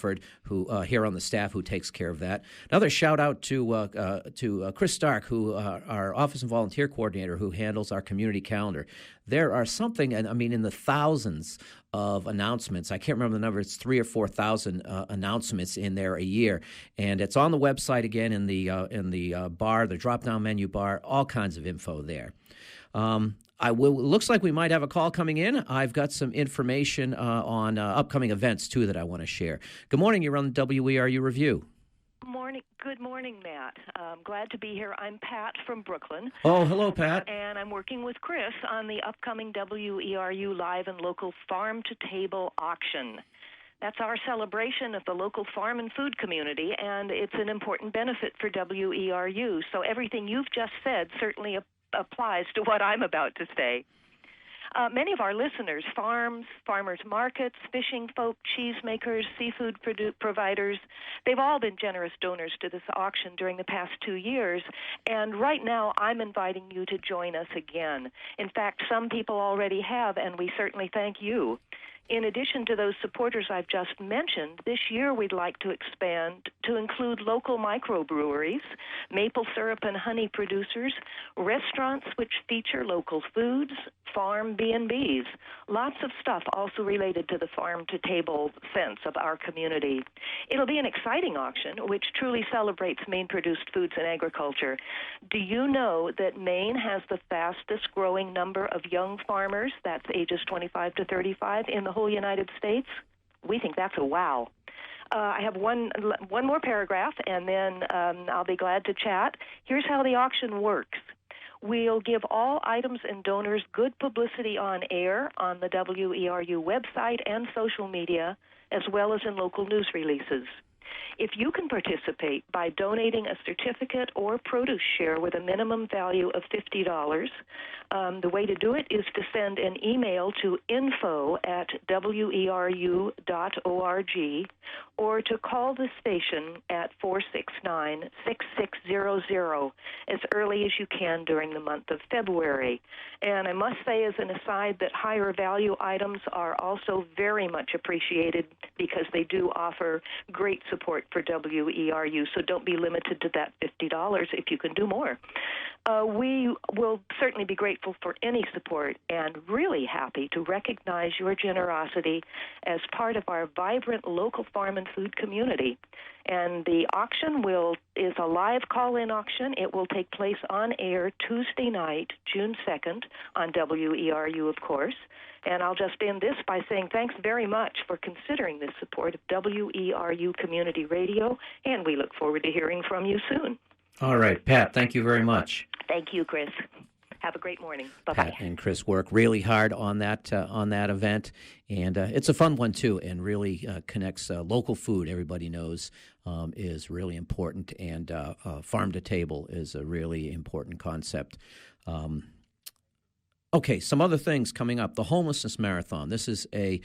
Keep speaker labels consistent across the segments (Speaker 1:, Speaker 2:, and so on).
Speaker 1: Medford, who here on the staff who takes care of that. Another shout out to Chris Stark, who our Office and Volunteer Coordinator, who handles our community calendar. There are something, and I mean, in the thousands of announcements. I can't remember the number. It's 3,000 or 4,000 announcements in there a year, and it's on the website again in the bar, the drop-down menu bar. All kinds of info there. Looks like we might have a call coming in. I've got some information on upcoming events too that I want to share. Good morning. You're on the WERU Review.
Speaker 2: Good morning, Matt. Glad to be here. I'm Pat from Brooklyn.
Speaker 1: Oh, hello, Pat.
Speaker 2: And I'm working with Chris on the upcoming WERU Live and Local Farm-to-Table auction. That's our celebration of the local farm and food community, and it's an important benefit for WERU. So everything you've just said certainly applies to what I'm about to say. Many of our listeners, farms, farmers markets, fishing folk, cheesemakers, seafood providers, they've all been generous donors to this auction during the past 2 years. And right now, I'm inviting you to join us again. In fact, some people already have, and we certainly thank you. In addition to those supporters I've just mentioned, this year we'd like to expand to include local microbreweries, maple syrup and honey producers, restaurants which feature local foods, farm B&Bs, lots of stuff also related to the farm-to-table sense of our community. It'll be an exciting auction which truly celebrates Maine-produced foods and agriculture. Do you know that Maine has the fastest-growing number of young farmers, that's ages 25 to 35, in the whole United States? We think that's a wow. I have one more paragraph, and then I'll be glad to chat. Here's how the auction works. We'll give all items and donors good publicity on air, on the WERU website and social media, as well as in local news releases. If you can participate by donating a certificate or produce share with a minimum value of $50, the way to do it is to send an email to info@weru.org or to call the station at 469-6600 as early as you can during the month of February. And I must say as an aside that higher value items are also very much appreciated because they do offer great support for WERU, so don't be limited to that $50 if you can do more. We will certainly be grateful for any support and really happy to recognize your generosity as part of our vibrant local farm and food community. And the auction is a live call-in auction. It will take place on air Tuesday night, June 2nd, on WERU, of course. And I'll just end this by saying thanks very much for considering the support of WERU Community Radio, and we look forward to hearing from you soon.
Speaker 1: All right, Pat, thank you very much.
Speaker 2: Thank you, Chris. Have a great morning. Bye-bye.
Speaker 1: Pat and Chris work really hard on that event, and it's a fun one, too, and really connects local food, everybody knows, is really important, and farm-to-table is a really important concept. Okay, some other things coming up. The Homelessness Marathon. This is a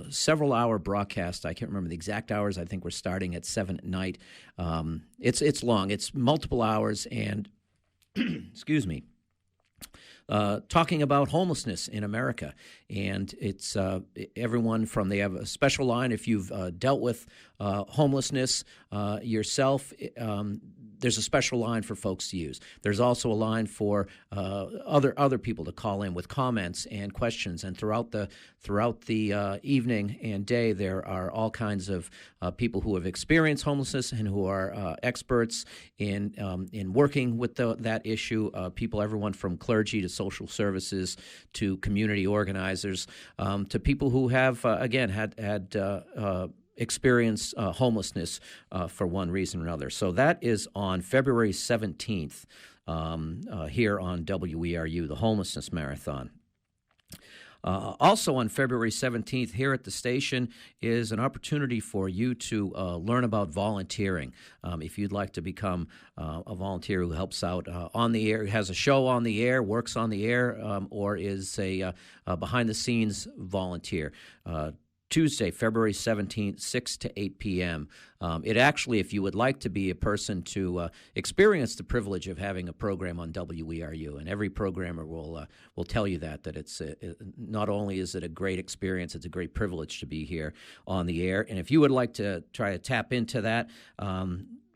Speaker 1: several-hour broadcast. I can't remember the exact hours. I think we're starting at 7 at night. It's long. It's multiple hours, and excuse me. Talking about homelessness in America, and it's everyone from, they have a special line if you've dealt with homelessness yourself. There's a special line for folks to use. There's also a line for other people to call in with comments and questions. And throughout the evening and day, there are all kinds of people who have experienced homelessness and who are experts in working with that issue. Everyone from clergy to social services to community organizers to people who have had experience homelessness for one reason or another. So that is on February 17th here on WERU, the Homelessness Marathon. Also on February 17th here at the station is an opportunity for you to learn about volunteering. If you'd like to become a volunteer who helps out on the air, has a show on the air, works on the air, or is a behind-the-scenes volunteer, Tuesday, February 17th, 6 to 8 p.m. It actually, if you would like to be a person to experience the privilege of having a program on WERU, and every programmer will tell you that it's not only is it a great experience, it's a great privilege to be here on the air. And if you would like to try to tap into that,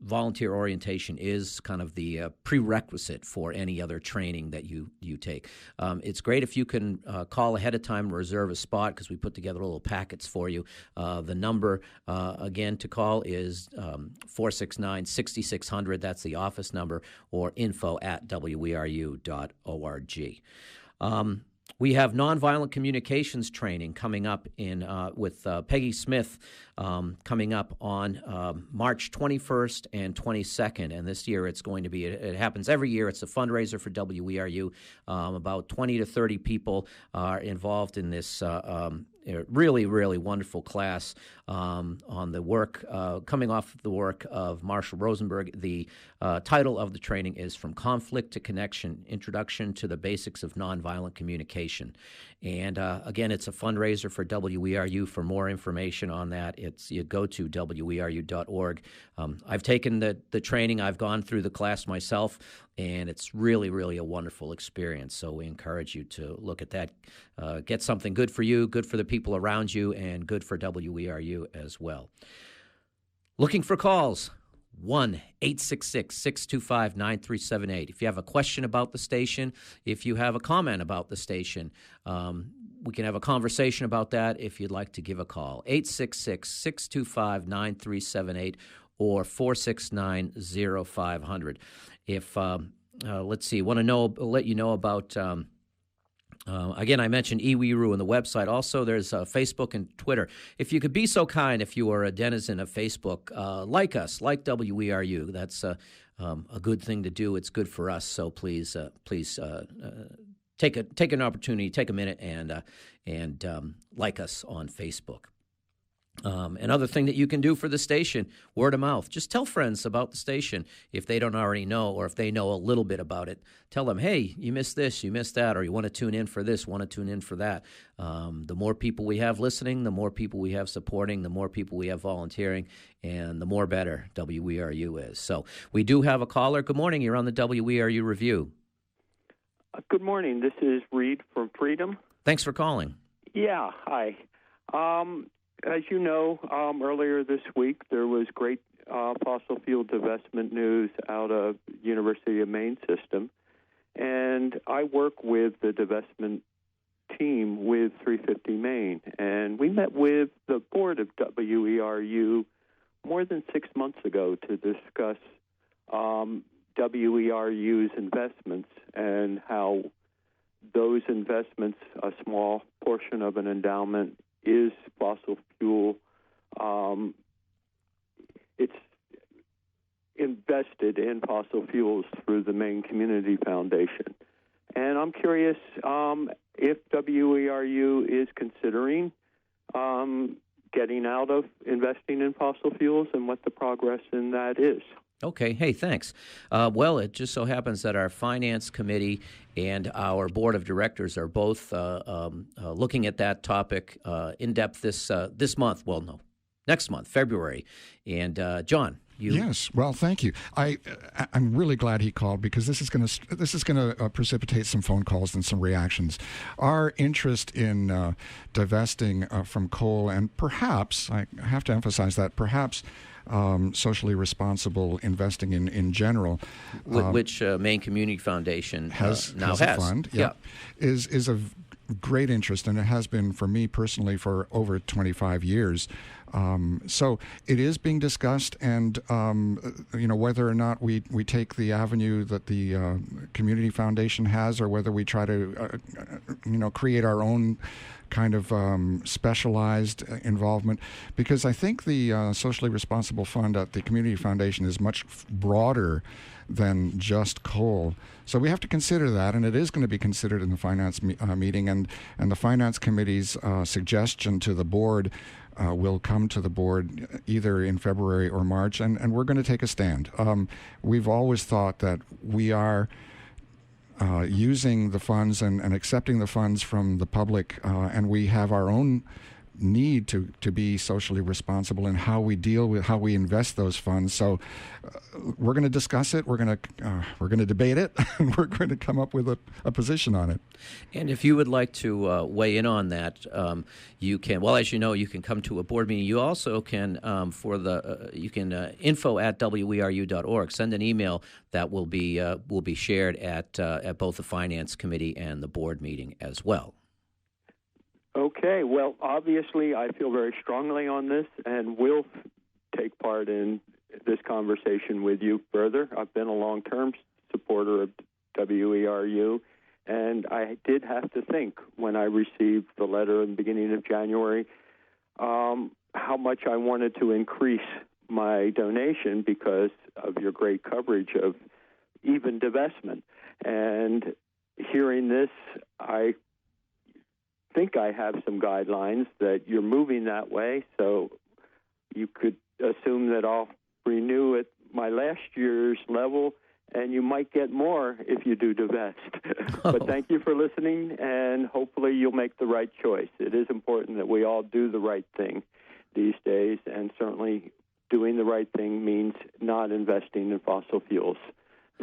Speaker 1: volunteer orientation is kind of the prerequisite for any other training that you take. It's great if you can call ahead of time and reserve a spot, because we put together little packets for you. The number, again, to call is 469-6600. That's the office number, or info@weru.org. We have nonviolent communications training coming up with Peggy Smith coming up on March 21st and 22nd. And this year it's going to be, it happens every year, it's a fundraiser for WERU. About 20 to 30 people are involved in this really, really wonderful class on the work, coming off the work of Marshall Rosenberg. The title of the training is From Conflict to Connection, Introduction to the Basics of Nonviolent Communication. And again, it's a fundraiser for WERU. For more information on that, you go to weru.org. I've taken the training. I've gone through the class myself, and it's really, really a wonderful experience. So we encourage you to look at that. Get something good for you, good for the people around you, and good for WERU as well. Looking for calls. 1-866-625-9378. If you have a question about the station, if you have a comment about the station, we can have a conversation about that if you'd like to give a call. 866-625-9378 or 469-0500. If, let's see, let you know about... again, I mentioned eWeru and the website. Also, there's Facebook and Twitter. If you could be so kind, if you are a denizen of Facebook, like us, like WERU. That's a good thing to do. It's good for us. So please take an opportunity, take a minute, and like us on Facebook. Another thing that you can do for the station, word of mouth. Just tell friends about the station if they don't already know, or if they know a little bit about it. Tell them, hey, you missed this, you missed that, or you want to tune in for this, want to tune in for that. The more people we have listening, the more people we have supporting, the more people we have volunteering, and the more better WERU is. So we do have a caller. Good morning. You're on the WERU Review.
Speaker 3: Good morning. This is Reed from Freedom.
Speaker 1: Thanks for calling.
Speaker 3: Yeah, hi. As you know, earlier this week there was great fossil fuel divestment news out of University of Maine system, and I work with the divestment team with 350 Maine, and we met with the board of WERU more than 6 months ago to discuss WERU's investments and how those investments, a small portion of an endowment, is fossil fuel. It's invested in fossil fuels through the Maine Community Foundation. And I'm curious if WERU is considering getting out of investing in fossil fuels and what the progress in that is.
Speaker 1: Okay. Hey, thanks. Well, it just so happens that our finance committee and our board of directors are both looking at that topic in depth this month. Well, no, next month, February. And John, you.
Speaker 4: Yes. Well, thank you. I'm really glad he called, because this is going to precipitate some phone calls and some reactions. Our interest in divesting from coal, and perhaps, I have to emphasize that, perhaps socially responsible investing in general,
Speaker 1: which Maine Community Foundation has a fund,
Speaker 4: is of great interest, and it has been for me personally for over 25 years. So it is being discussed, and whether or not we take the avenue that the Community Foundation has, or whether we try to create our own kind of specialized involvement, because I think the socially responsible fund at the Community Foundation is much broader than just coal. So we have to consider that, and it is going to be considered in the finance meeting, and the finance committee's suggestion to the board will come to the board either in February or March, and we're going to take a stand. We've always thought that we are using the funds and accepting the funds from the public, and we have our own need to be socially responsible in how we deal with how we invest those funds. So we're going to discuss it. We're going to debate it, and we're going to come up with a position on it.
Speaker 1: And if you would like to weigh in on that, you can. Well, as you know, you can come to a board meeting. You also can you can info@weru.org. Send an email that will be shared at both the Finance Committee and the board meeting as well.
Speaker 3: Okay. Well, obviously, I feel very strongly on this, and will take part in this conversation with you further. I've been a long-term supporter of WERU, and I did have to think when I received the letter in the beginning of January how much I wanted to increase my donation because of your great coverage of even divestment. And hearing this, I think I have some guidelines that you're moving that way, so you could assume that I'll renew at my last year's level, and you might get more if you do divest. But thank you for listening, and hopefully you'll make the right choice. It is important that we all do the right thing these days, and certainly doing the right thing means not investing in fossil fuels.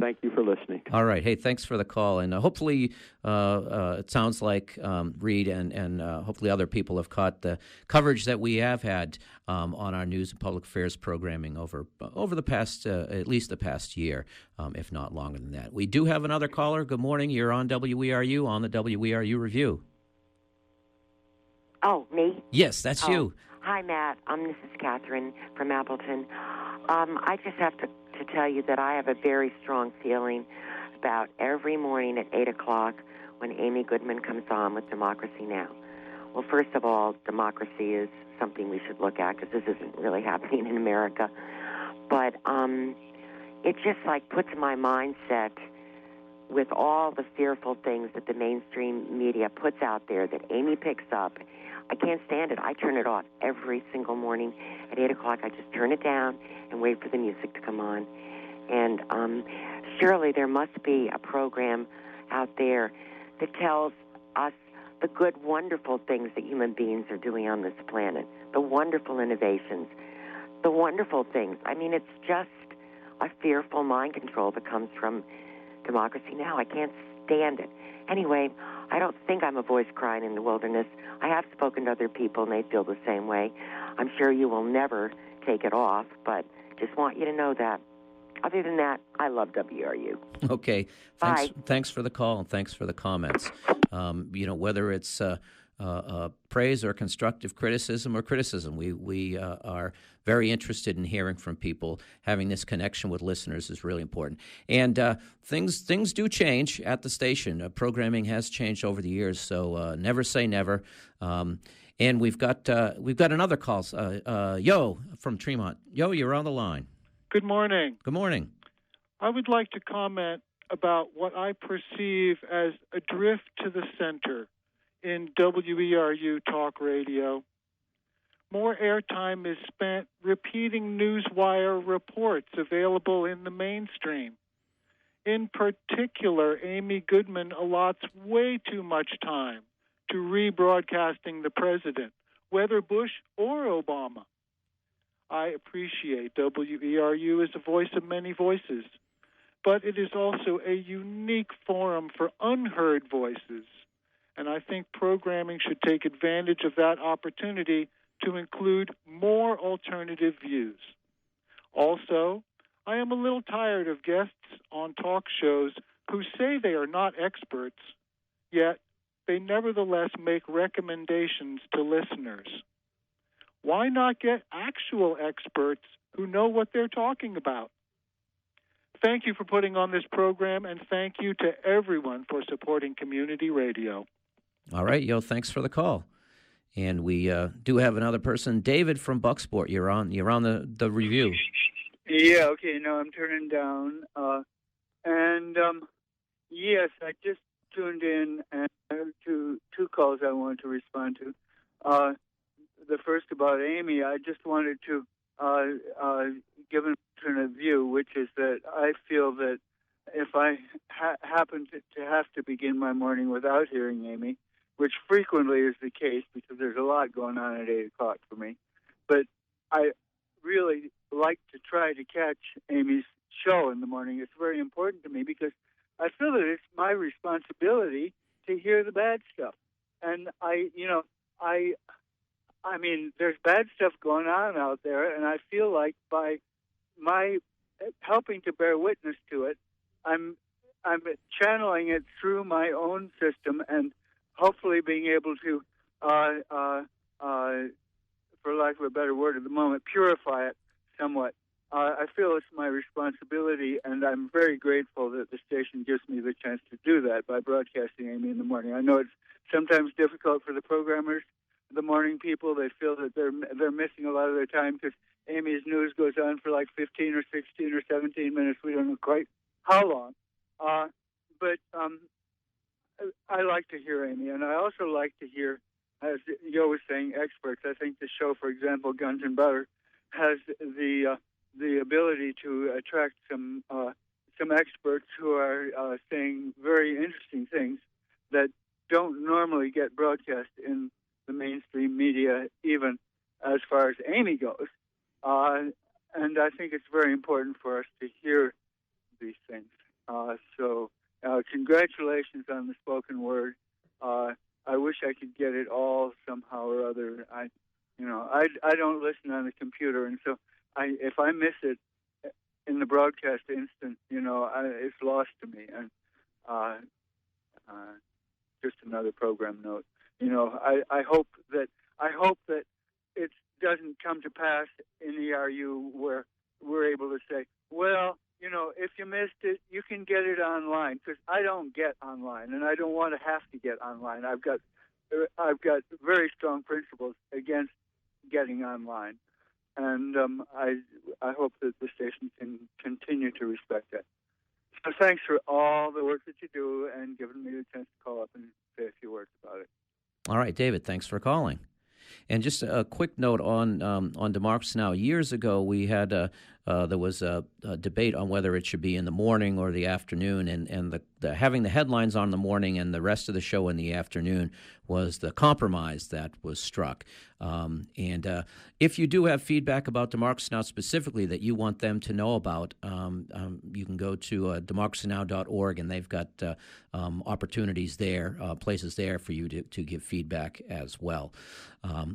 Speaker 3: Thank you for listening.
Speaker 1: All right. Hey, thanks for the call. And hopefully it sounds like Reed and hopefully other people have caught the coverage that we have had on our news and public affairs programming over the past, at least the past year, if not longer than that. We do have another caller. Good morning. You're on WERU, on the WERU Review.
Speaker 5: Oh, me?
Speaker 1: Yes, that's you.
Speaker 5: Hi, Matt. This is Catherine from Appleton. I just have to tell you that I have a very strong feeling about every morning at 8 o'clock when Amy Goodman comes on with Democracy Now! Well, first of all, democracy is something we should look at because this isn't really happening in America. But it just puts my mindset with all the fearful things that the mainstream media puts out there that Amy picks up. I can't stand it. I turn it off every single morning at 8 o'clock. I just turn it down and wait for the music to come on. And surely there must be a program out there that tells us the good, wonderful things that human beings are doing on this planet, the wonderful innovations, the wonderful things. I mean, it's just a fearful mind control that comes from Democracy Now! I can't stand it. Anyway, I don't think I'm a voice crying in the wilderness. I have spoken to other people, and they feel the same way. I'm sure you will never take it off, but just want you to know that. Other than that, I love WRU.
Speaker 1: Okay.
Speaker 5: Bye.
Speaker 1: Thanks for the call, and thanks for the comments. Whether it's praise or constructive criticism we are very interested in hearing from people. Having this connection with listeners is really important. And things do change at the station. Programming has changed over the years, so never say never. And we've got another call. Yo from Tremont. Yo, you're on the line.
Speaker 6: Good morning.
Speaker 1: Good morning.
Speaker 6: I would like to comment about what I perceive as a drift to the center in WERU talk radio. More airtime is spent repeating newswire reports available in the mainstream. In particular, Amy Goodman allots way too much time to rebroadcasting the president, whether Bush or Obama. I appreciate WERU as a voice of many voices, but it is also a unique forum for unheard voices, and I think programming should take advantage of that opportunity to include more alternative views. Also, I am a little tired of guests on talk shows who say they are not experts, yet they nevertheless make recommendations to listeners. Why not get actual experts who know what they're talking about? Thank you for putting on this program, and thank you to everyone for supporting community radio.
Speaker 1: All right, yo, thanks for the call. And we do have another person, David from Bucksport. You're on the review.
Speaker 7: Yeah, okay, no, I'm turning down. Yes, I just tuned in, and I have two calls I wanted to respond to. The first about Amy, I just wanted to give an alternate view, which is that I feel that if I happen to have to begin my morning without hearing Amy, which frequently is the case because there's a lot going on at 8 o'clock for me. But I really like to try to catch Amy's show in the morning. It's very important to me because I feel that it's my responsibility to hear the bad stuff. And I mean, there's bad stuff going on out there, and I feel like by my helping to bear witness to it, I'm channeling it through my own system and hopefully being able to, for lack of a better word at the moment, purify it somewhat. I feel it's my responsibility, and I'm very grateful that the station gives me the chance to do that by broadcasting Amy in the morning. I know it's sometimes difficult for the programmers, the morning people. They feel that they're missing a lot of their time because Amy's news goes on for like 15 or 16 or 17 minutes. We don't know quite how long. But I like to hear Amy, and I also like to hear, as Yo was saying, experts. I think the show, for example, Guns and Butter, has the ability to attract some experts who are saying very interesting things that don't normally get broadcast in the mainstream media, even as far as Amy goes. And I think it's very important for us to hear these things. So congratulations on the spoken word. I wish I could get it all somehow or other. I don't listen on the computer, and so if I miss it in the broadcast instant, it's lost to me. And just another program note. I hope that it doesn't come to pass in ERU where we're able to say, well, if you missed it, you can get it online, because I don't get online, and I don't want to have to get online. I've got very strong principles against getting online, and I hope that the station can continue to respect that. So thanks for all the work that you do and giving me the chance to call up and say a few words about it.
Speaker 1: All right, David, thanks for calling. And just a quick note on Democracy Now! Years ago, we had there was a debate on whether it should be in the morning or the afternoon, and the having the headlines on the morning and the rest of the show in the afternoon was the compromise that was struck. And if you do have feedback about Democracy Now! Specifically that you want them to know about, you can go to democracynow.org, and they've got opportunities there, places there for you to give feedback as well.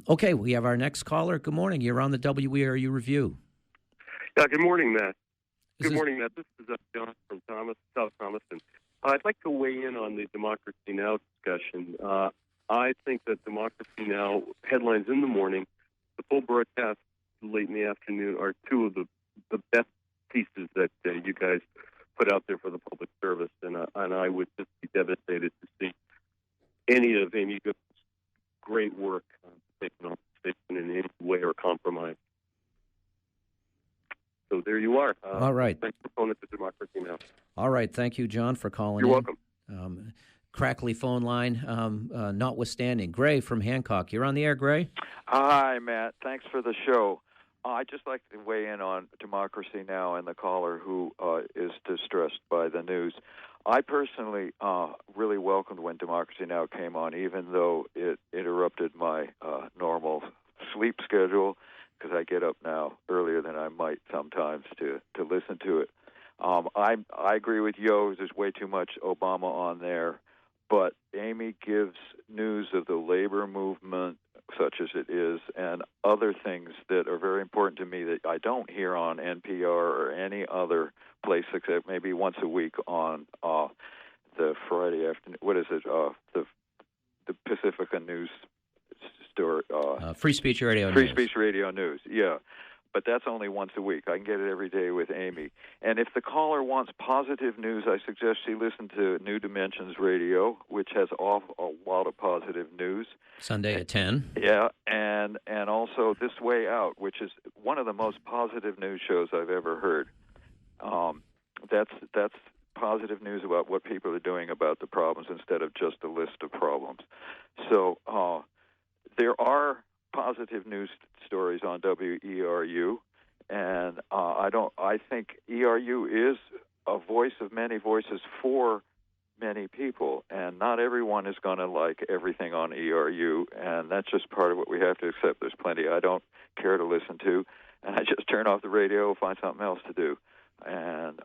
Speaker 1: Okay, we have our next caller. Good morning. You're on the WERU Review.
Speaker 8: Yeah, good morning, Matt. Good morning, Matt. This is John from South Thomaston. I'd like to weigh in on the Democracy Now! Discussion. I think that Democracy Now! Headlines in the morning, the full broadcast late in the afternoon, are two of the best pieces that you guys put out there for the public service, and I would just be devastated to see any of Amy Goodman's great work taken off the station in any way or compromised. So there you are.
Speaker 1: All right.
Speaker 8: Thanks for phoning to Democracy Now!
Speaker 1: All right. Thank you, John, for calling
Speaker 8: You're
Speaker 1: in.
Speaker 8: welcome.
Speaker 1: Crackly phone line notwithstanding. Gray from Hancock. You're on the air, Gray.
Speaker 9: Hi, Matt. Thanks for the show. I'd just like to weigh in on Democracy Now! And the caller who is distressed by the news. I personally really welcomed when Democracy Now! Came on, even though it interrupted my normal sleep schedule, because I get up now earlier than I might sometimes to listen to it. I agree with Yo. There's way too much Obama on there, but Amy gives news of the labor movement, such as it is, and other things that are very important to me that I don't hear on NPR or any other place except maybe once a week on the Friday afternoon. What is it? The Pacifica News Store.
Speaker 1: Free Speech Radio News.
Speaker 9: Free Speech Radio News, yeah. But that's only once a week. I can get it every day with Amy. And if the caller wants positive news, I suggest she listen to New Dimensions Radio, which has a lot of positive news.
Speaker 1: Sunday at 10.
Speaker 9: Yeah, and also This Way Out, which is one of the most positive news shows I've ever heard. That's positive news about what people are doing about the problems instead of just a list of problems. So there are positive news stories on WERU, and I think ERU is a voice of many voices for many people, and not everyone is going to like everything on ERU, and that's just part of what we have to accept. There's plenty I don't care to listen to, and I just turn off the radio, find something else to do, and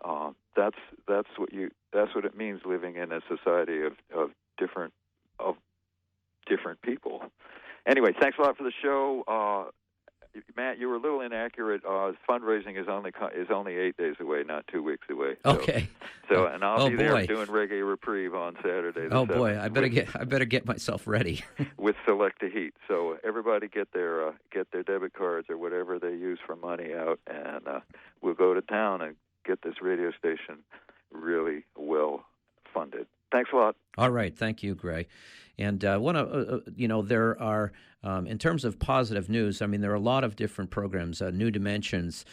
Speaker 9: that's what it means living in a society of different people. Anyway, thanks a lot for the show. Matt, you were a little inaccurate. Fundraising is only 8 days away, not 2 weeks away. So,
Speaker 1: Okay.
Speaker 9: And I'll be there doing Reggae Reprieve on Saturday.
Speaker 1: Boy, I better get myself ready
Speaker 9: with Select to Heat. So everybody get their debit cards or whatever they use for money out, and we'll go to town and get this radio station really well funded. Thanks a lot.
Speaker 1: All right, thank you, Gray. And there are, in terms of positive news, I mean, there are a lot of different programs. New Dimensions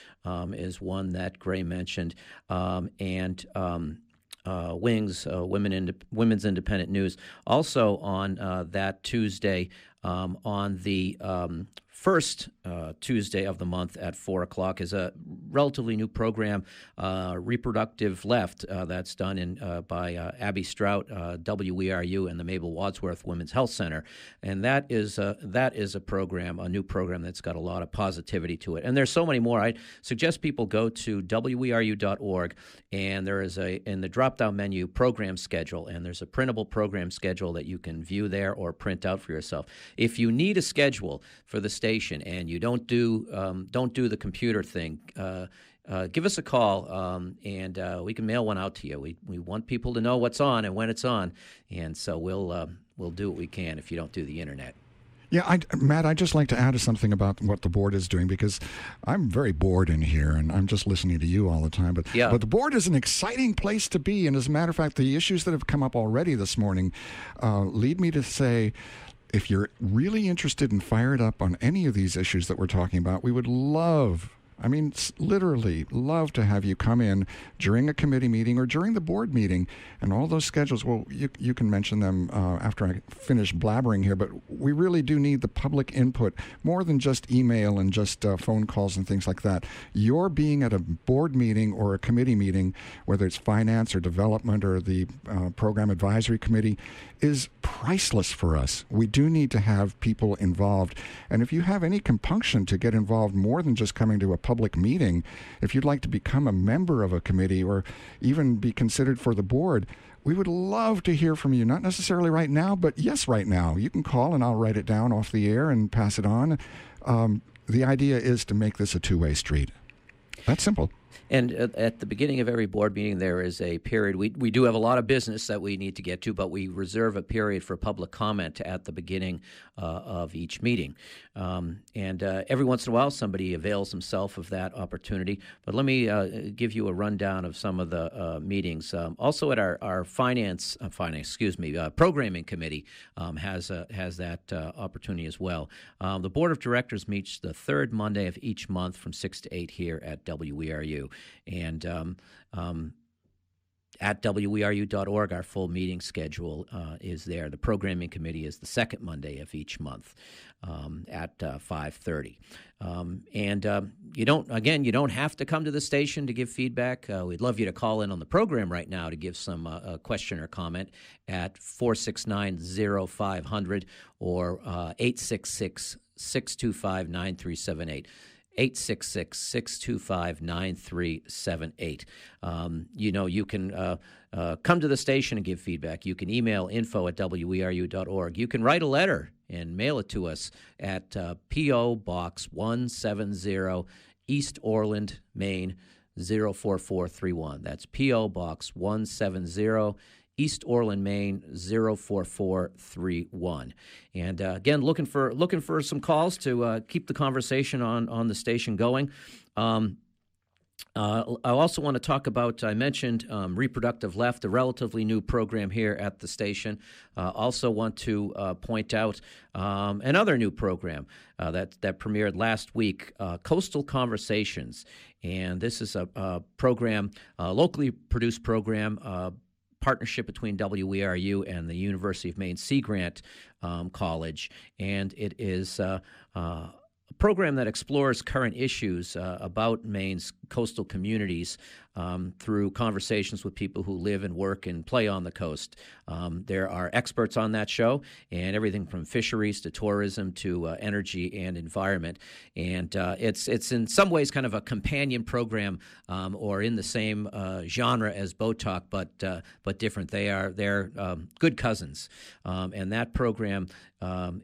Speaker 1: is one that Gray mentioned, and Wings, Women's Independent News. Also on that Tuesday, on the first Tuesday of the month at 4 o'clock is a relatively new program, Reproductive Left, that's done by Abby Strout, WERU, and the Mabel Wadsworth Women's Health Center. And that is a program, a new program that's got a lot of positivity to it. And there's so many more. I suggest people go to weru.org, and there is in the drop-down menu, program schedule, and there's a printable program schedule that you can view there or print out for yourself. If you need a schedule for the station and you don't do the computer thing, give us a call, and we can mail one out to you. We want people to know what's on and when it's on, and so we'll do what we can if you don't do the internet.
Speaker 4: Yeah, Matt, I'd just like to add something about what the board is doing, because I'm very bored in here, and I'm just listening to you all the time. But the board is an exciting place to be, and as a matter of fact, the issues that have come up already this morning lead me to say, if you're really interested and fired up on any of these issues that we're talking about, we would literally love to have you come in during a committee meeting or during the board meeting, and all those schedules, well, you can mention them after I finish blabbering here, but we really do need the public input, more than just email and just phone calls and things like that. Your being at a board meeting or a committee meeting, whether it's finance or development or the program advisory committee, is priceless for us. We do need to have people involved, and if you have any compunction to get involved more than just coming to a public meeting, if you'd like to become a member of a committee or even be considered for the board, we would love to hear from you. Not necessarily right now, but yes, right now. You can call and I'll write it down off the air and pass it on. The idea is to make this a two-way street. That's simple.
Speaker 1: And at the beginning of every board meeting, there is a period. We do have a lot of business that we need to get to, but we reserve a period for public comment at the beginning of each meeting. And every once in a while, somebody avails himself of that opportunity. But let me give you a rundown of some of the meetings. Also, at our programming committee has that opportunity as well. The board of directors meets the third Monday of each month from 6 to 8 here at WERU. And at weru.org, our full meeting schedule is there. The programming committee is the second Monday of each month at 5:30. You don't have to come to the station to give feedback. We'd love you to call in on the program right now to give some question or comment at 469-0500 or 866-625-9378. 866-625-9378. You can come to the station and give feedback. You can email info@weru.org. You can write a letter and mail it to us at P.O. Box 170, East Orland, Maine, 04431. That's P.O. Box 170, East Orland, Maine, 04431. And again, looking for some calls to keep the conversation on the station going. I also want to talk about, I mentioned Reproductive Left, a relatively new program here at the station. Also want to point out another new program that premiered last week, Coastal Conversations. And this is a program, a locally produced program, partnership between WERU and the University of Maine Sea Grant College, and it is a program that explores current issues about Maine's coastal communities through conversations with people who live and work and play on the coast. There are experts on that show, and everything from fisheries to tourism to energy and environment. And it's in some ways kind of a companion program, or in the same genre as Boat Talk, but different. They're good cousins, and that program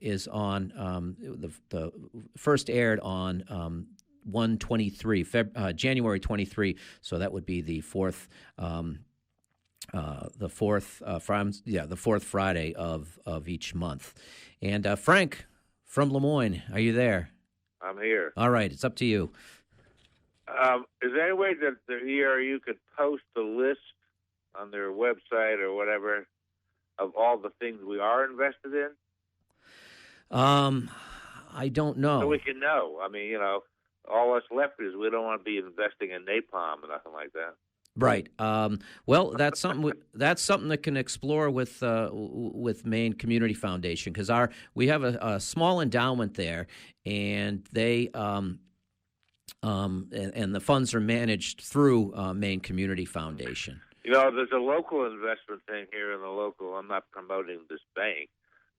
Speaker 1: is on the first aired on 1/23, January 23. So that would be the fourth Friday of each month. And Frank from Lemoyne, are you there?
Speaker 10: I'm here.
Speaker 1: All right, it's up to you.
Speaker 10: Is there any way that the ERU could post a list on their website or whatever of all the things we are invested in?
Speaker 1: I don't know.
Speaker 10: So we can know. I mean, all us lefties, we don't want to be investing in napalm or nothing like that.
Speaker 1: Right. Well, that's something that can explore with Maine Community Foundation, because we have a small endowment there, and they and the funds are managed through Maine Community Foundation.
Speaker 10: There's a local investment thing here in the local. I'm not promoting this bank,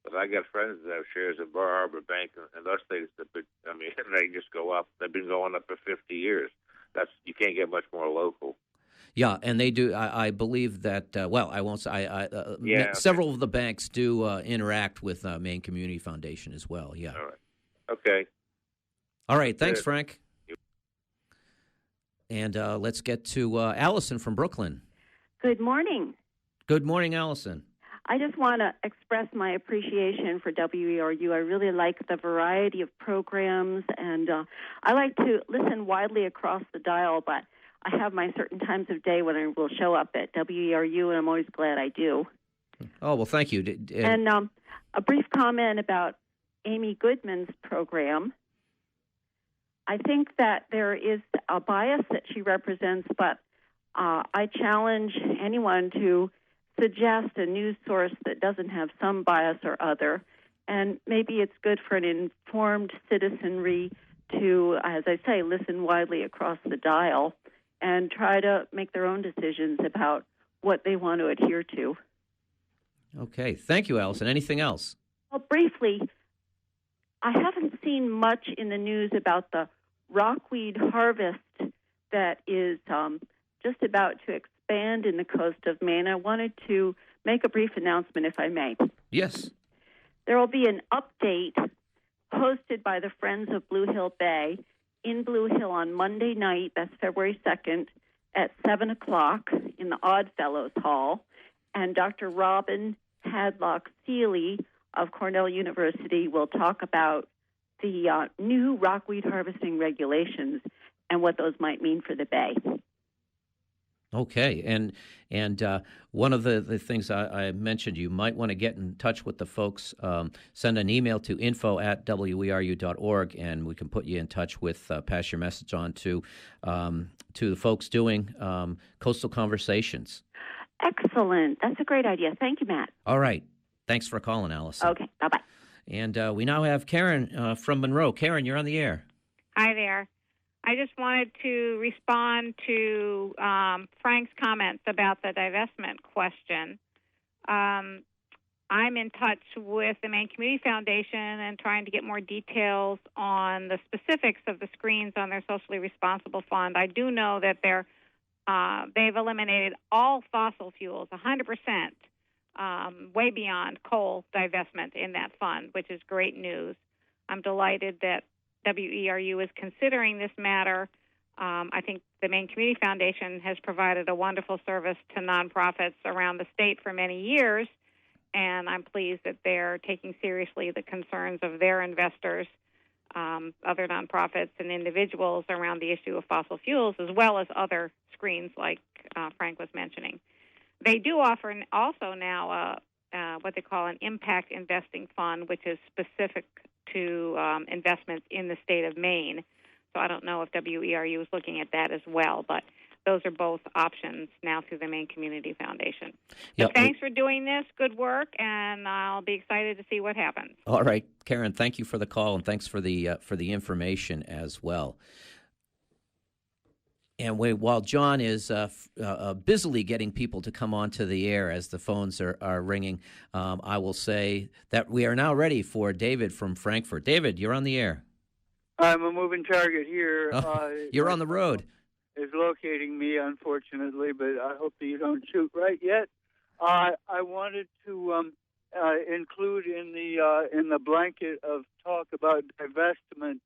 Speaker 10: but I got friends that have shares in Bar Harbor Bank, and those things, they just go up. They've been going up for 50 years. You can't get much more local.
Speaker 1: Yeah, and they do. I believe that. I won't say. Several of the banks do interact with Maine Community Foundation as well. Yeah.
Speaker 10: All right. Okay.
Speaker 1: All right. Thanks, Frank. And let's get to Allison from Brooklyn.
Speaker 11: Good morning.
Speaker 1: Good morning, Allison.
Speaker 11: I just want to express my appreciation for WERU. I really like the variety of programs, and I like to listen widely across the dial, but I have my certain times of day when I will show up at WERU, and I'm always glad I do.
Speaker 1: Oh, well, thank you.
Speaker 11: And a brief comment about Amy Goodman's program. I think that there is a bias that she represents, but I challenge anyone to suggest a news source that doesn't have some bias or other. And maybe it's good for an informed citizenry to, as I say, listen widely across the dial and try to make their own decisions about what they want to adhere to.
Speaker 1: Okay. Thank you, Allison. Anything else?
Speaker 11: Well, briefly, I haven't seen much in the news about the rockweed harvest that is just about to expand in the coast of Maine. I wanted to make a brief announcement, if I may.
Speaker 1: Yes.
Speaker 11: There will be an update hosted by the Friends of Blue Hill Bay in Blue Hill on Monday night, that's February 2nd, at 7 o'clock in the Oddfellows Hall. And Dr. Robin Hadlock Seeley of Cornell University will talk about the new rockweed harvesting regulations and what those might mean for the Bay.
Speaker 1: Okay, and one of the things I mentioned, you might want to get in touch with the folks. Send an email to info@weru.org, and we can put you in touch with, pass your message on to the folks doing Coastal Conversations.
Speaker 11: Excellent. That's a great idea. Thank you, Matt.
Speaker 1: All right. Thanks for calling, Allison.
Speaker 11: Okay, bye-bye.
Speaker 1: And we now have Karen from Monroe. Karen, you're on the air.
Speaker 12: Hi there. I just wanted to respond to Frank's comments about the divestment question. I'm in touch with the Maine Community Foundation and trying to get more details on the specifics of the screens on their socially responsible fund. I do know that they've eliminated all fossil fuels, 100%, way beyond coal divestment in that fund, which is great news. I'm delighted that WERU is considering this matter. I think the Maine Community Foundation has provided a wonderful service to nonprofits around the state for many years, and I'm pleased that they're taking seriously the concerns of their investors, other nonprofits and individuals around the issue of fossil fuels, as well as other screens like Frank was mentioning. They do offer also now what they call an impact investing fund, which is specific to investments in the state of Maine. So I don't know if WERU is looking at that as well, but those are both options now through the Maine Community Foundation.
Speaker 1: Yep.
Speaker 12: So thanks for doing this. Good work, and I'll be excited to see what happens.
Speaker 1: All right, Karen, thank you for the call, and thanks for the information as well. And while John is busily getting people to come onto the air as the phones are ringing, I will say that we are now ready for David from Frankfurt. David, you're on the air.
Speaker 7: I'm a moving target here.
Speaker 1: You're on the road.
Speaker 7: Is locating me, unfortunately, but I hope that you don't shoot right yet. I wanted to include in the blanket of talk about divestment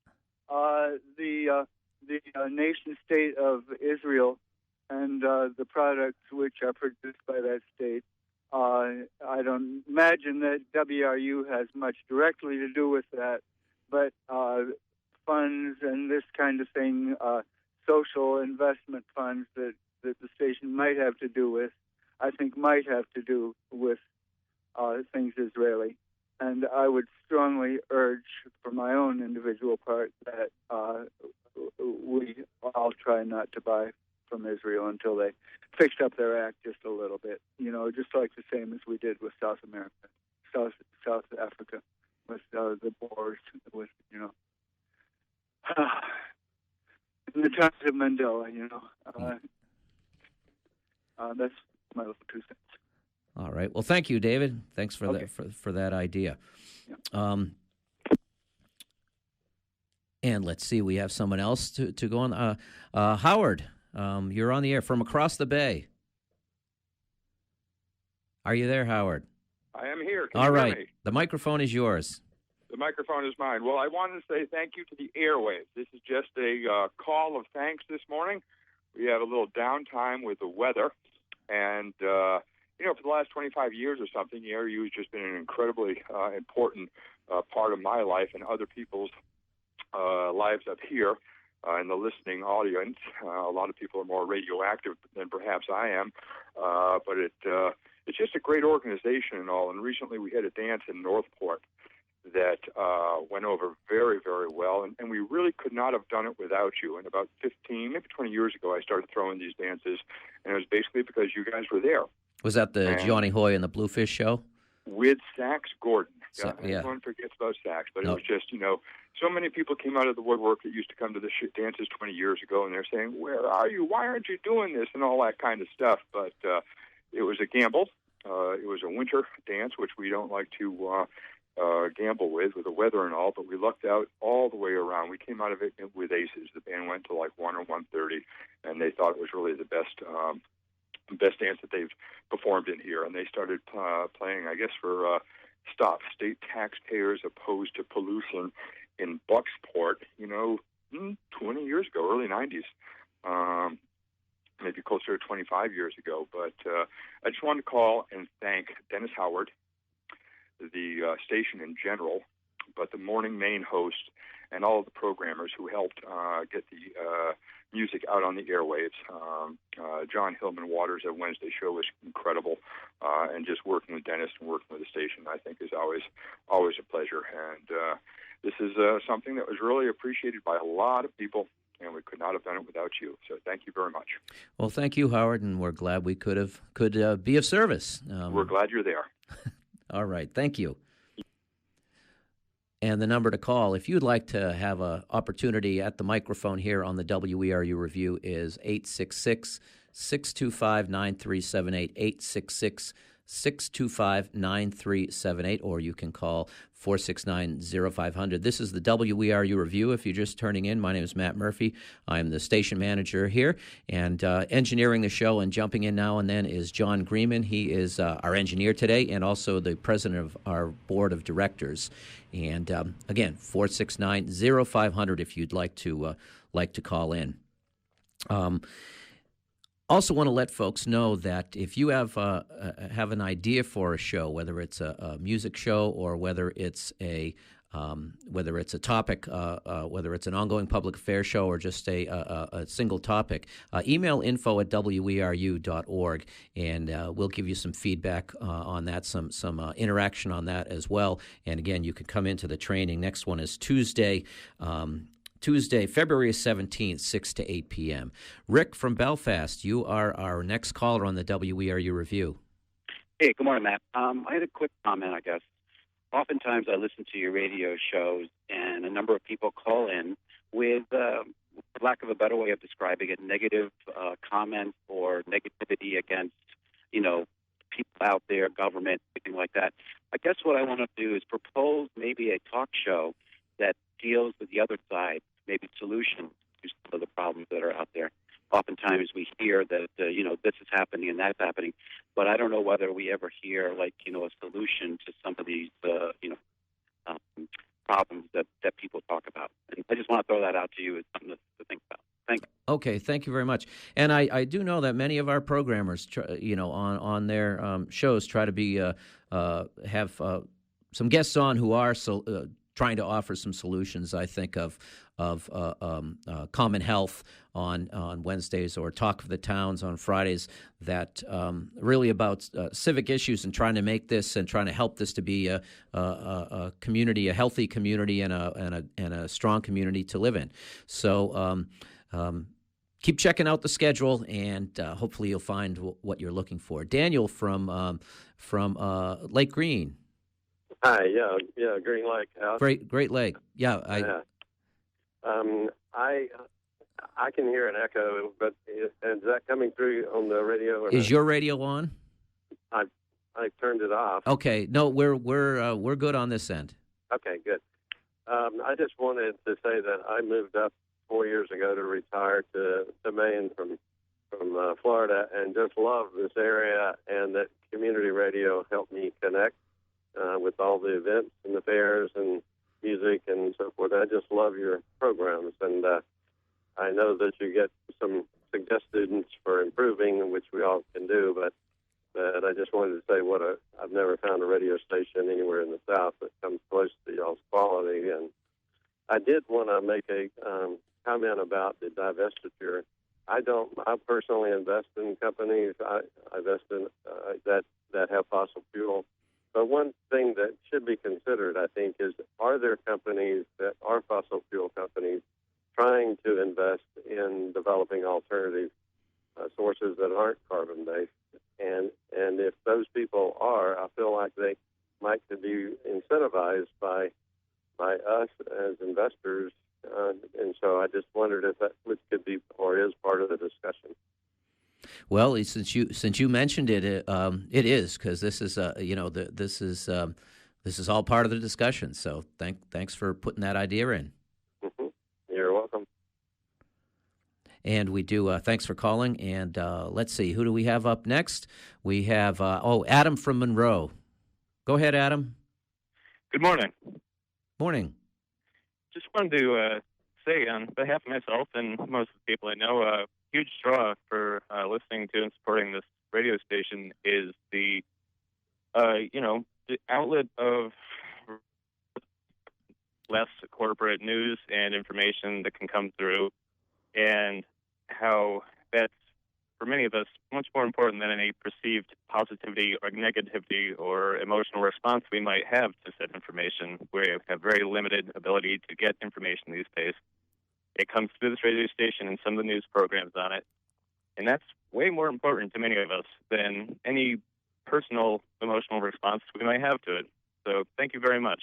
Speaker 7: the nation state of Israel and the products which are produced by that state. I don't imagine that WRU has much directly to do with that, but funds and this kind of thing, social investment funds that the station might have to do with, I think might have to do with things Israeli. And I would strongly urge, for my own individual part, that we all try not to buy from Israel until they fix up their act just a little bit. Just like the same as we did with South Africa, with the Boers, with in the times of Mandela. That's my little 2 cents.
Speaker 1: All right. Well, thank you, David. Thanks for for that idea. Yeah. And let's see, we have someone else to go on. Howard, you're on the air from across the bay. Are you there, Howard?
Speaker 13: I am here. Can
Speaker 1: All
Speaker 13: you
Speaker 1: right.
Speaker 13: hear me?
Speaker 1: The microphone is yours.
Speaker 13: The microphone is mine. Well, I wanted to say thank you to the airwaves. This is just a call of thanks this morning. We had a little downtime with the weather, and for the last 25 years or something, the ARU has just been an incredibly important part of my life and other people's lives up here in the listening audience. A lot of people are more radioactive than perhaps I am, but it's just a great organization and all. And recently we had a dance in Northport that went over very, very well, and we really could not have done it without you. And about 15, maybe 20 years ago, I started throwing these dances, and it was basically because you guys were there.
Speaker 1: Was that the Johnny Hoy and the Bluefish show?
Speaker 13: With Sax Gordon.
Speaker 1: Yeah.
Speaker 13: Everyone forgets about Sax, but it was just, so many people came out of the woodwork that used to come to the dances 20 years ago, and they're saying, where are you? Why aren't you doing this? And all that kind of stuff. But it was a gamble. It was a winter dance, which we don't like to gamble with the weather and all, but we lucked out all the way around. We came out of it with aces. The band went to like 1 or 1:30, and they thought it was really the best dance that they've performed in here. And they started playing, I guess, for Stop State Taxpayers Opposed to Pollution in Bucksport, 20 years ago, early 90s, maybe closer to 25 years ago. But I just wanted to call and thank Dennis Howard, the station in general, but the morning main host and all of the programmers who helped get the music out on the airwaves. John Hillman Waters' at Wednesday show was incredible, and just working with Dennis and working with the station, I think, is always a pleasure. And this is something that was really appreciated by a lot of people, and we could not have done it without you. So thank you very much.
Speaker 1: Well, thank you, Howard, and we're glad we could be of service.
Speaker 13: We're glad you're there.
Speaker 1: All right, thank you. And the number to call, if you'd like to have an opportunity at the microphone here on the WERU Review, is 866-625-9378, 866-625-9378, or you can call 469-0500. This is the WERU Review. If you're just turning in, my name is Matt Murphy. I'm the station manager here, and engineering the show and jumping in now and then is John Greenman. He is our engineer today and also the president of our board of directors. And again, 469-0500 if you'd like to call in. Also want to let folks know that if you have an idea for a show, whether it's a music show or whether it's a topic, whether it's an ongoing public affairs show or just a single topic, email info@weru.org, and we'll give you some feedback on that, some interaction on that as well. And again, you can come into the training. Next one is Tuesday, February 17th, 6 to 8 p.m. Rick from Belfast, you are our next caller on the WERU Review.
Speaker 14: Hey, good morning, Matt. I had a quick comment, I guess. Oftentimes I listen to your radio shows, and a number of people call in with for lack of a better way of describing it, negative comments or negativity against, people out there, government, anything like that. I guess what I want to do is propose maybe a talk show that deals with the other side, maybe solutions to some of the problems that are out there. Oftentimes we hear that, this is happening and that's happening, but I don't know whether we ever hear, a solution to some of these, problems that people talk about. And I just want to throw that out to you as something to think about. Thank you.
Speaker 1: Okay, thank you very much. And I do know that many of our programmers, on their shows, try to be have some guests on who are trying to offer some solutions. I think of Common Health on Wednesdays, or Talk of the Towns on Fridays, that really about civic issues and trying to make this and trying to help this to be a community, a healthy community, and a strong community to live in. So keep checking out the schedule, and hopefully you'll find what you're looking for. Daniel from Lake Green.
Speaker 15: Hi, yeah, Green Lake House.
Speaker 1: Great Lake. Yeah,
Speaker 15: I can hear an echo, but is that coming through on the radio?
Speaker 1: Is your radio on?
Speaker 15: I turned it off.
Speaker 1: Okay, no, we're good on this end.
Speaker 15: Okay, good. I just wanted to say that I moved up 4 years ago to retire to Maine from Florida, and just love this area, and that community radio helped me connect with all the events and the fairs and music and so forth. I just love your programs, and I know that you get some suggestions for improving, which we all can do, but I just wanted to say I've never found a radio station anywhere in the South that comes close to y'all's quality. And I did want to make a comment about the divestiture. I personally invest in companies. I invest in that have fossil fuel. But one thing that should be considered, I think, is, are there companies that are fossil fuel companies trying to invest in developing alternative sources that aren't carbon-based? And if those people are, I feel like they might be incentivized by us as investors. And so I just wondered if that could be or is part of the discussion.
Speaker 1: Well, since you mentioned it, it is, because this is this is all part of the discussion. So thanks for putting that idea in.
Speaker 15: Mm-hmm. You're welcome.
Speaker 1: And we do. Thanks for calling. And let's see, who do we have up next? We have Adam from Monroe. Go ahead, Adam.
Speaker 16: Good morning.
Speaker 1: Morning.
Speaker 16: Just wanted to say on behalf of myself and most of the people I know, huge draw for listening to and supporting this radio station is the outlet of less corporate news and information that can come through, and how that's, for many of us, much more important than any perceived positivity or negativity or emotional response we might have to said information. We have very limited ability to get information these days. It comes through this radio station and some of the news programs on it, and that's way more important to many of us than any personal emotional response we might have to it. So thank you very much.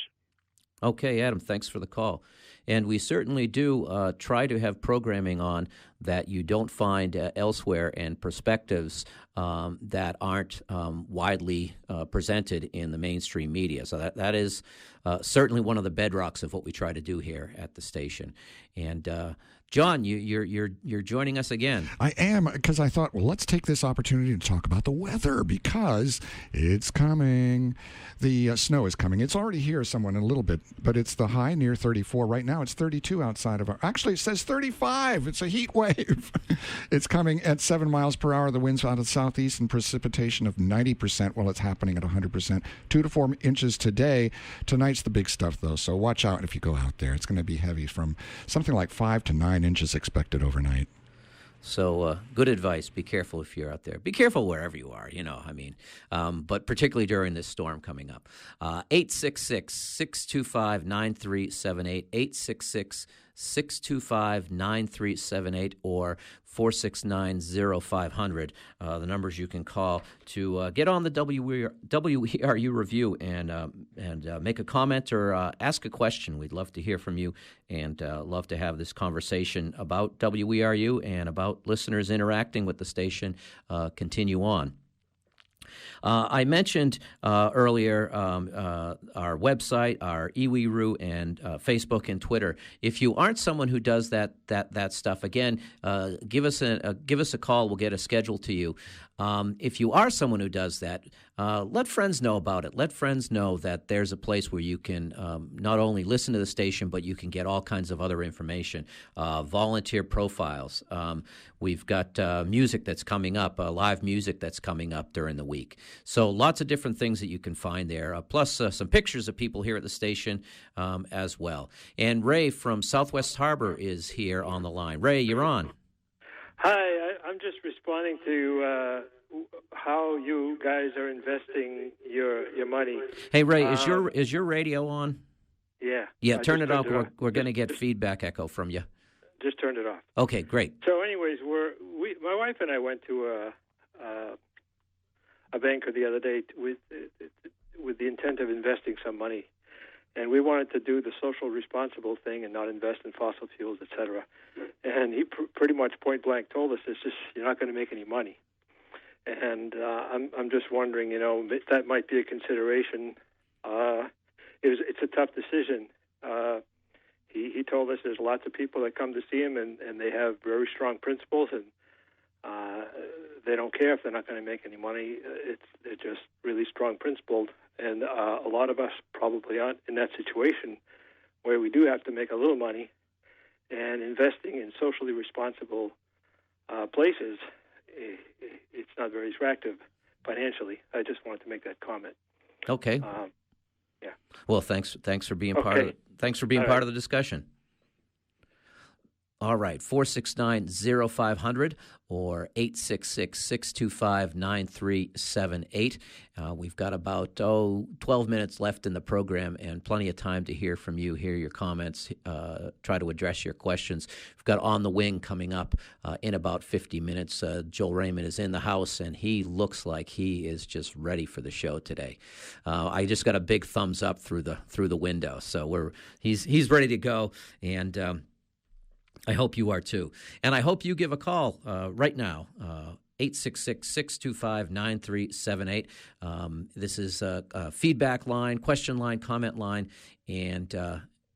Speaker 1: Okay, Adam, thanks for the call. And we certainly do try to have programming on that you don't find elsewhere, and perspectives that aren't widely presented in the mainstream media. So that is certainly one of the bedrocks of what we try to do here at the station. And John, you're joining us again.
Speaker 4: I am, because I thought, well, let's take this opportunity to talk about the weather, because it's coming. The snow is coming. It's already here somewhat in a little bit, but it's the high near 34. Right now it's 32 outside of our... Actually, it says 35. It's a heat wave. It's coming at 7 miles per hour. The wind's out of the southeast, and precipitation of 90% while it's happening at 100%. 2 to 4 inches today. Tonight's the big stuff, though, so watch out if you go out there. It's going to be heavy, from something like 5 to 9 inches expected overnight.
Speaker 1: So good advice. Be careful if you're out there. Be careful wherever you are, but particularly during this storm coming up. 866-625-9378, 469-625-9378 or 469-0500. The numbers you can call to get on the WERU review and make a comment or ask a question. We'd love to hear from you and love to have this conversation about WERU and about listeners interacting with the station continue on. I mentioned earlier our website, our eWeRu, and Facebook and Twitter. If you aren't someone who does that stuff, again, give us a call. We'll get a schedule to you. If you are someone who does that, let friends know about it. Let friends know that there's a place where you can not only listen to the station, but you can get all kinds of other information, volunteer profiles. We've got music that's coming up, live music that's coming up during the week. So lots of different things that you can find there, plus some pictures of people here at the station as well. And Ray from Southwest Harbor is here on the line. Ray, you're on.
Speaker 17: Hi, I'm just responding to how you guys are investing your money.
Speaker 1: Hey, Ray, is your radio on?
Speaker 17: Yeah.
Speaker 1: Yeah, turn it off. We're going to get feedback echo from you.
Speaker 17: Just turned it off.
Speaker 1: Okay, great.
Speaker 17: So, anyways, my wife and I went to a banker the other day with the intent of investing some money, and we wanted to do the social responsible thing and not invest in fossil fuels, et cetera. And he pretty much point blank told us, "It's just you're not going to make any money." And I'm just wondering, that might be a consideration. It's a tough decision. He told us there's lots of people that come to see him, and they have very strong principles, and they don't care if they're not going to make any money. They're just really strong principled, and a lot of us probably aren't in that situation where we do have to make a little money, and investing in socially responsible places, it's not very attractive financially. I just wanted to make that comment.
Speaker 1: Okay.
Speaker 17: Yeah.
Speaker 1: Well, thanks for being part of it. Thanks for being part of the discussion. All right, 469-0500 or 866-625-9378. We've got about 12 minutes left in the program and plenty of time to hear from you, hear your comments, try to address your questions. We've got On the Wing coming up in about 50 minutes. Joel Raymond is in the house, and he looks like he is just ready for the show today. I just got a big thumbs up through the window, so he's ready to go, and I hope you are too. And I hope you give a call right now, 866-625-9378. This is a feedback line, question line, comment line, and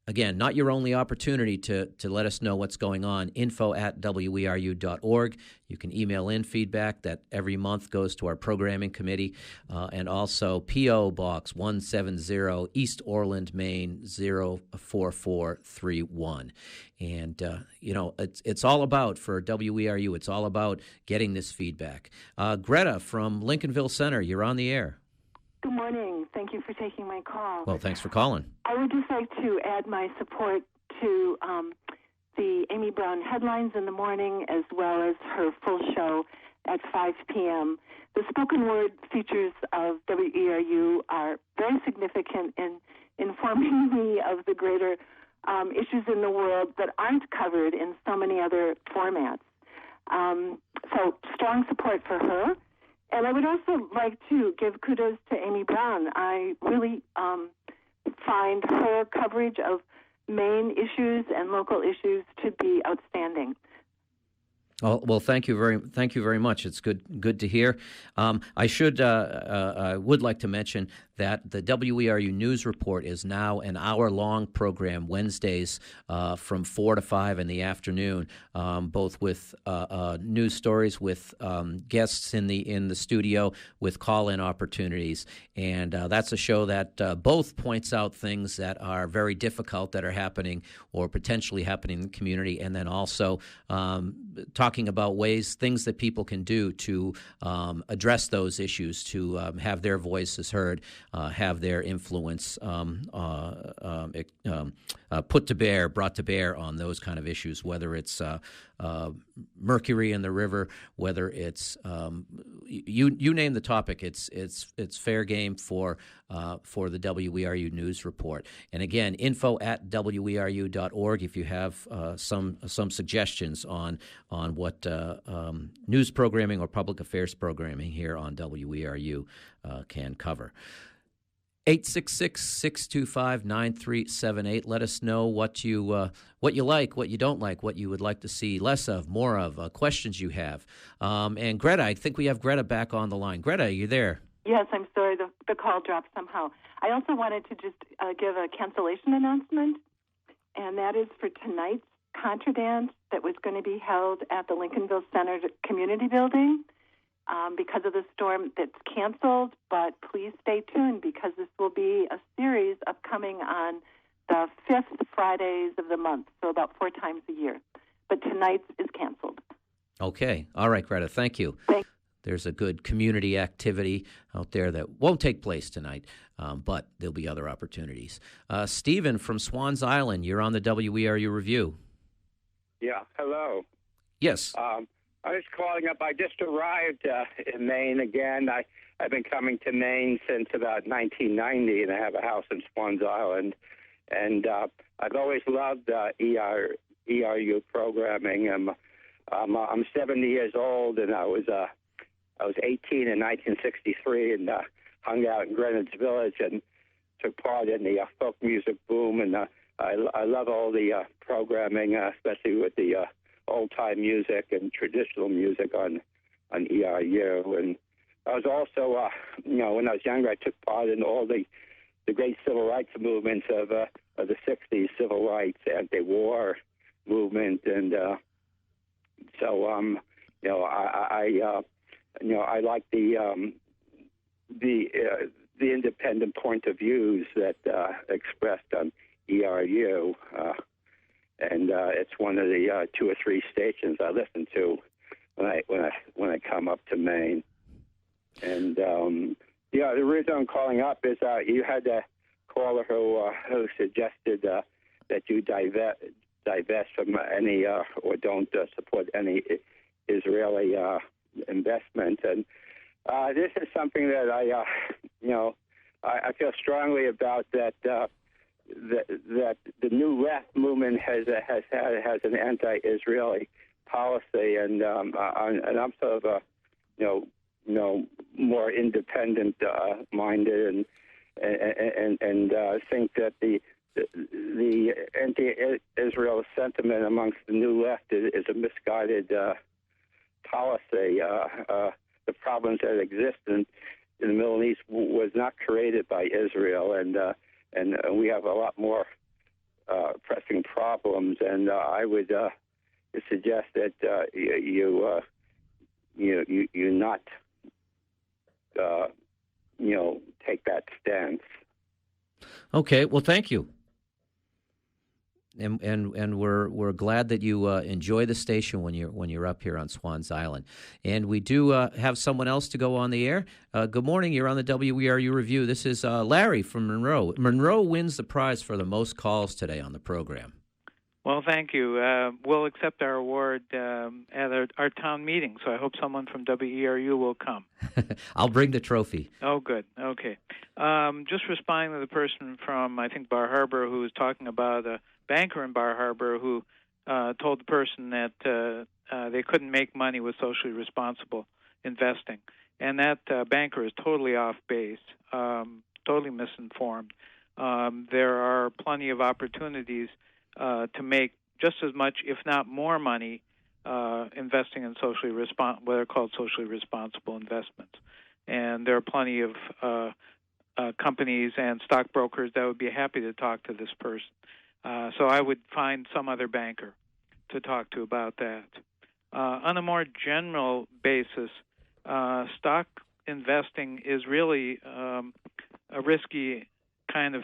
Speaker 1: again, not your only opportunity to let us know what's going on, info@weru.org. You can email in feedback that every month goes to our programming committee, and also P.O. Box 170, East Orland, Maine, 04431. And, it's all about, for WERU, it's all about getting this feedback. Greta from Lincolnville Center, you're on the air.
Speaker 18: Good morning. Thank you for taking my call.
Speaker 1: Well, thanks for calling.
Speaker 18: I would just like to add my support to the Amy Brown headlines in the morning, as well as her full show at 5 p.m. The spoken word features of WERU are very significant in informing me of the greater issues in the world that aren't covered in so many other formats. So strong support for her. And I would also like to give kudos to Amy Brown. I really find her coverage of Maine issues and local issues to be outstanding.
Speaker 1: Well, thank you very much. It's good to hear. I would like to mention that the WERU News Report is now an hour-long program Wednesdays from 4 to 5 in the afternoon, both with news stories, with guests in the studio, with call-in opportunities, and that's a show that both points out things that are very difficult that are happening or potentially happening in the community, and then also talking about things that people can do to address those issues, to have their voices heard, have their influence brought to bear on those kind of issues, whether it's mercury in the river, whether it's you name the topic. It's fair game for the WERU news report. And again, info@weru.org if you have some suggestions on what news programming or public affairs programming here on WERU can cover. 866-625-9378. Let us know what you like, what you don't like, what you would like to see less of, more of, questions you have. And Greta, I think we have Greta back on the line. Greta, are you there?
Speaker 18: Yes, I'm sorry. The call dropped somehow. I also wanted to just give a cancellation announcement, and that is for tonight's Contra Dance that was going to be held at the Lincolnville Center Community Building. Because of the storm, that's canceled, but please stay tuned because this will be a series upcoming on the 5th Fridays of the month, so about 4 times a year. But tonight's is canceled.
Speaker 1: Okay. All right, Greta, thank you. There's a good community activity out there that won't take place tonight, but there'll be other opportunities. Stephen from Swans Island, you're on the WERU Review.
Speaker 19: Yeah, hello.
Speaker 1: Yes.
Speaker 19: I was calling up. I just arrived in Maine again. I've been coming to Maine since about 1990, and I have a house in Swans Island. And I've always loved ERU programming. I'm 70 years old, and I was 18 in 1963, and hung out in Greenwich Village and took part in the folk music boom. And I love all the programming, especially with the old-time music and traditional music on ERU. And I was also, when I was younger, I took part in all the great civil rights movements of the 60s, civil rights, anti-war movement. And I like the independent point of views that expressed on ERU. And it's one of the 2 or 3 stations I listen to when I come up to Maine. And the reason I'm calling up is you had a caller who suggested that you divest from any or don't support any Israeli investment. And this is something that I feel strongly about, that the new left movement has an anti-Israeli policy, and I'm sort of more independent minded, and think that the anti-Israel sentiment amongst the new left is a misguided policy. The problems that exist in the Middle East was not created by Israel, and we have a lot more pressing problems. And I would suggest that you not take that stance.
Speaker 1: Okay. Well, thank you. And we're glad that you enjoy the station when you're up here on Swans Island. And we do have someone else to go on the air. Good morning. You're on the WERU Review. This is Larry from Monroe. Monroe wins the prize for the most calls today on the program.
Speaker 20: Well, thank you. We'll accept our award at our town meeting, so I hope someone from WERU will come.
Speaker 1: I'll bring the trophy.
Speaker 20: Oh, good. Okay. Just responding to the person from, I think, Bar Harbor, who was talking about a banker in Bar Harbor who told the person that they couldn't make money with socially responsible investing. And that banker is totally off base, totally misinformed. There are plenty of opportunities to make just as much, if not more money, investing in what are called socially responsible investments. And there are plenty of companies and stockbrokers that would be happy to talk to this person. So I would find some other banker to talk to about that. On a more general basis, stock investing is really a risky kind of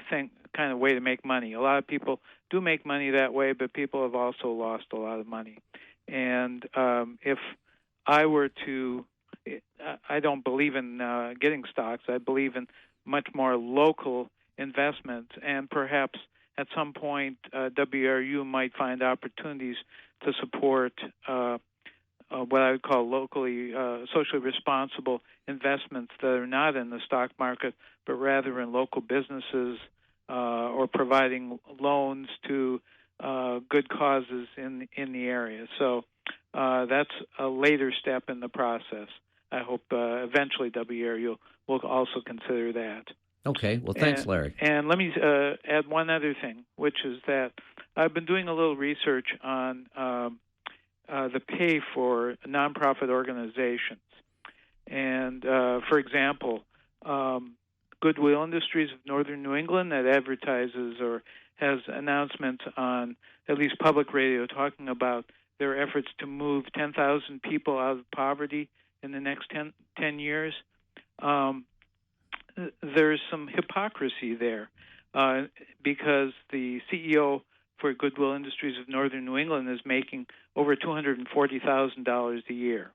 Speaker 20: way to make money. A lot of people do make money that way, but people have also lost a lot of money. And if I were to, I don't believe in getting stocks. I believe in much more local investments, and perhaps at some point WRU might find opportunities to support what I would call locally socially responsible investments that are not in the stock market, but rather in local businesses or providing loans to good causes in the area. So that's a later step in the process. I hope eventually WERU will also consider that.
Speaker 1: Okay. Well, thanks, Larry.
Speaker 20: And let me add one other thing, which is that I've been doing a little research on the pay for nonprofit organizations. And, for example, Goodwill Industries of Northern New England that advertises or has announcements on at least public radio talking about their efforts to move 10,000 people out of poverty in the next 10 years. There's some hypocrisy there because the CEO for Goodwill Industries of Northern New England is making over $240,000 a year.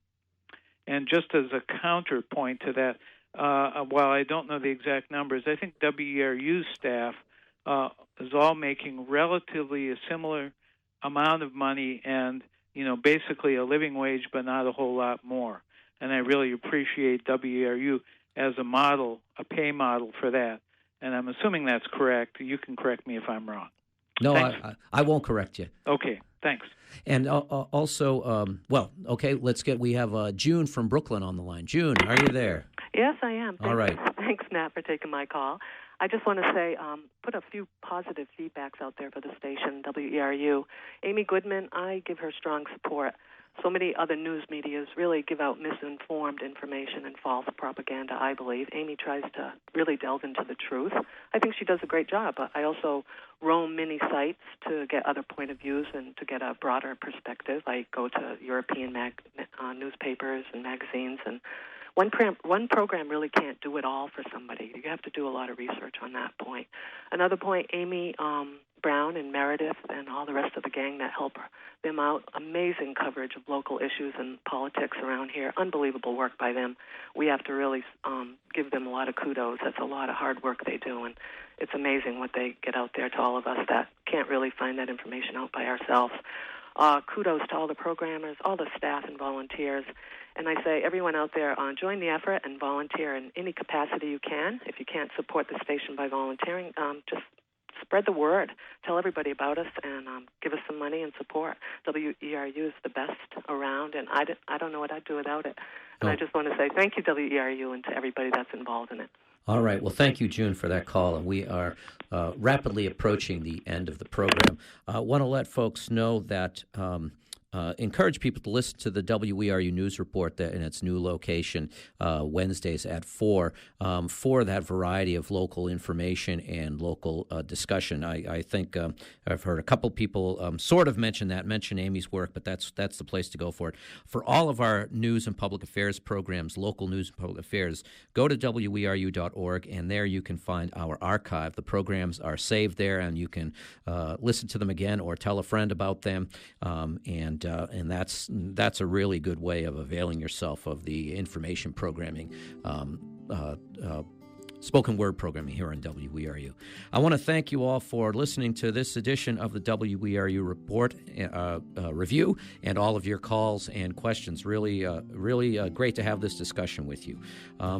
Speaker 20: And just as a counterpoint to that, while I don't know the exact numbers, I think WERU's staff is all making relatively a similar amount of money and, basically a living wage, but not a whole lot more. And I really appreciate WERU as a model, a pay model for that. And I'm assuming that's correct. You can correct me if I'm wrong.
Speaker 1: No, I won't correct you.
Speaker 20: Okay, thanks.
Speaker 1: And also, we have June from Brooklyn on the line. June, are you there?
Speaker 21: Yes, I am.
Speaker 1: All right.
Speaker 21: Thanks, Matt, for taking my call. I just want to say, put a few positive feedbacks out there for the station, WERU. Amy Goodman, I give her strong support. So many other news medias really give out misinformed information and false propaganda, I believe. Amy tries to really delve into the truth. I think she does a great job. I also roam many sites to get other point of views and to get a broader perspective. I go to European newspapers and magazines, and one program really can't do it all for somebody. You have to do a lot of research on that point. Another point, Amy Brown and Meredith and all the rest of the gang that help them out, amazing coverage of local issues and politics around here. Unbelievable work by them. We have to really give them a lot of kudos. That's a lot of hard work they do, and it's amazing what they get out there to all of us that can't really find that information out by ourselves. Kudos to all the programmers, all the staff and volunteers. And I say, everyone out there, join the effort and volunteer in any capacity you can. If you can't support the station by volunteering, just spread the word. Tell everybody about us and give us some money and support. WERU is the best around, and I don't know what I'd do without it. And I just want to say thank you, WERU, and to everybody that's involved in it.
Speaker 1: All right. Well, thank you, June, for that call. And we are rapidly approaching the end of the program. I want to let folks know that encourage people to listen to the WERU News Report in its new location Wednesdays at 4 for that variety of local information and local discussion. I think I've heard a couple people sort of mention Amy's work, but that's the place to go for it. For all of our news and public affairs programs, local news and public affairs, go to weru.org, and there you can find our archive. The programs are saved there, and you can listen to them again or tell a friend about them, and that's a really good way of availing yourself of the information programming, spoken word programming here on WERU. I want to thank you all for listening to this edition of the WERU Report review and all of your calls and questions. Really great to have this discussion with you.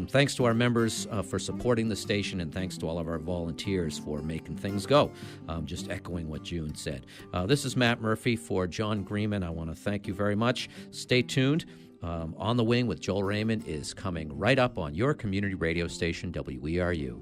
Speaker 1: Thanks to our members for supporting the station, and thanks to all of our volunteers for making things go. Just echoing what June said. This is Matt Murphy for John Greenman. I want to thank you very much. Stay tuned. On the Wing with Joel Raymond is coming right up on your community radio station, WERU.